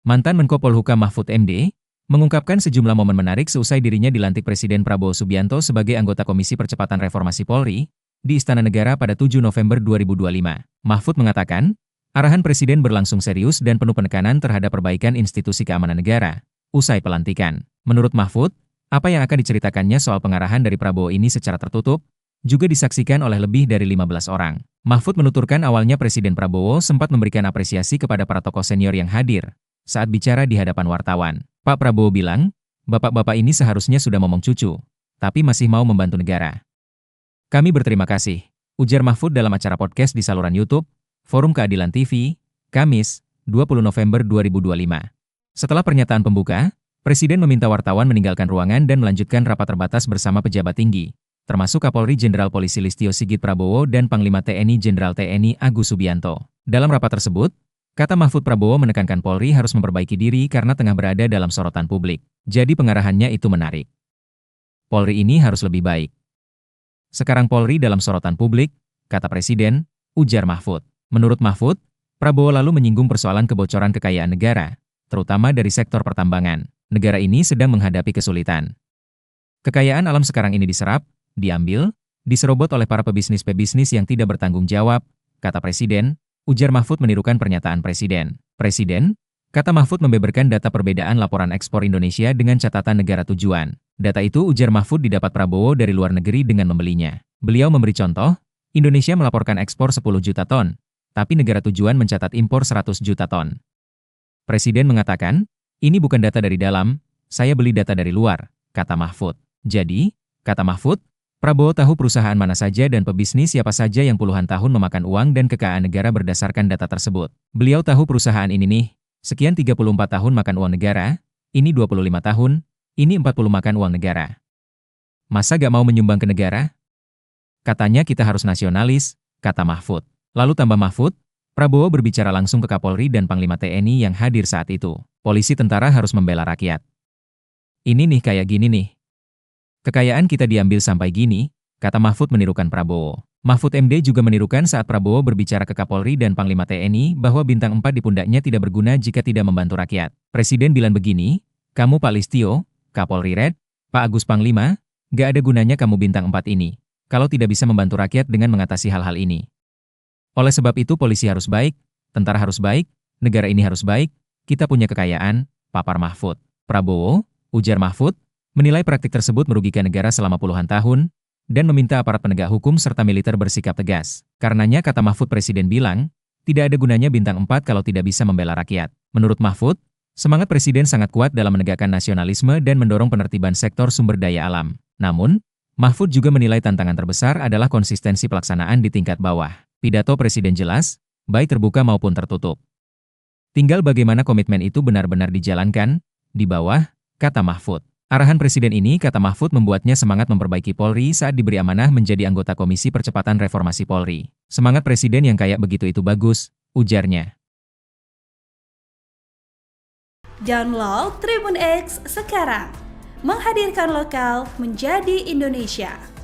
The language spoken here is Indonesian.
Mantan Menko Polhukam Mahfud MD, mengungkapkan sejumlah momen menarik seusai dirinya dilantik Presiden Prabowo Subianto sebagai anggota Komisi Percepatan Reformasi Polri di Istana Negara pada 7 November 2025. Mahfud mengatakan, arahan Presiden berlangsung serius dan penuh penekanan terhadap perbaikan institusi keamanan negara. Usai pelantikan, menurut Mahfud, apa yang akan diceritakannya soal pengarahan dari Prabowo ini secara tertutup, juga disaksikan oleh lebih dari 15 orang. Mahfud menuturkan awalnya Presiden Prabowo sempat memberikan apresiasi kepada para tokoh senior yang hadir saat bicara di hadapan wartawan. Pak Prabowo bilang, bapak-bapak ini seharusnya sudah momong cucu, tapi masih mau membantu negara. Kami berterima kasih, ujar Mahfud dalam acara podcast di saluran YouTube, Forum Keadilan TV, Kamis, 20 November 2025. Setelah pernyataan pembuka, Presiden meminta wartawan meninggalkan ruangan dan melanjutkan rapat terbatas bersama pejabat tinggi, termasuk Kapolri Jenderal Polisi Listio Sigit Prabowo dan Panglima TNI Jenderal TNI Agus Subianto. Dalam rapat tersebut, kata Mahfud, Prabowo menekankan Polri harus memperbaiki diri karena tengah berada dalam sorotan publik. Jadi pengarahannya itu menarik. Polri ini harus lebih baik. Sekarang Polri dalam sorotan publik, kata Presiden, ujar Mahfud. Menurut Mahfud, Prabowo lalu menyinggung persoalan kebocoran kekayaan negara, terutama dari sektor pertambangan. Negara ini sedang menghadapi kesulitan. Kekayaan alam sekarang ini diserap, diambil, diserobot oleh para pebisnis-pebisnis yang tidak bertanggung jawab, kata Presiden, ujar Mahfud menirukan pernyataan Presiden. Presiden, kata Mahfud, membeberkan data perbedaan laporan ekspor Indonesia dengan catatan negara tujuan. Data itu, ujar Mahfud, didapat Prabowo dari luar negeri dengan membelinya. Beliau memberi contoh, Indonesia melaporkan ekspor 10 juta ton, tapi negara tujuan mencatat impor 100 juta ton. Presiden mengatakan, ini bukan data dari dalam, saya beli data dari luar, kata Mahfud. Jadi, kata Mahfud, Prabowo tahu perusahaan mana saja dan pebisnis siapa saja yang puluhan tahun memakan uang dan kekayaan negara berdasarkan data tersebut. Beliau tahu perusahaan ini nih, sekian 34 tahun makan uang negara, ini 25 tahun, ini 40 makan uang negara. Masa gak mau menyumbang ke negara? Katanya kita harus nasionalis, kata Mahfud. Lalu tambah Mahfud, Prabowo berbicara langsung ke Kapolri dan Panglima TNI yang hadir saat itu. Polisi tentara harus membela rakyat. Ini nih kayak gini nih. Kekayaan kita diambil sampai gini, kata Mahfud menirukan Prabowo. Mahfud MD juga menirukan saat Prabowo berbicara ke Kapolri dan Panglima TNI bahwa bintang 4 di pundaknya tidak berguna jika tidak membantu rakyat. Presiden bilang begini, kamu Pak Listio, Kapolri Red, Pak Agus Panglima, gak ada gunanya kamu bintang 4 ini, kalau tidak bisa membantu rakyat dengan mengatasi hal-hal ini. Oleh sebab itu polisi harus baik, tentara harus baik, negara ini harus baik, kita punya kekayaan, papar Mahfud. Prabowo, ujar Mahfud, menilai praktik tersebut merugikan negara selama puluhan tahun, dan meminta aparat penegak hukum serta militer bersikap tegas. Karenanya, kata Mahfud, Presiden bilang, tidak ada gunanya bintang 4 kalau tidak bisa membela rakyat. Menurut Mahfud, semangat Presiden sangat kuat dalam menegakkan nasionalisme dan mendorong penertiban sektor sumber daya alam. Namun, Mahfud juga menilai tantangan terbesar adalah konsistensi pelaksanaan di tingkat bawah. Pidato Presiden jelas, baik terbuka maupun tertutup. Tinggal bagaimana komitmen itu benar-benar dijalankan, di bawah, kata Mahfud. Arahan Presiden ini, kata Mahfud, membuatnya semangat memperbaiki Polri saat diberi amanah menjadi anggota Komisi Percepatan Reformasi Polri. Semangat Presiden yang kayak begitu itu bagus, ujarnya. Download Tribun X sekarang, menghadirkan lokal menjadi Indonesia.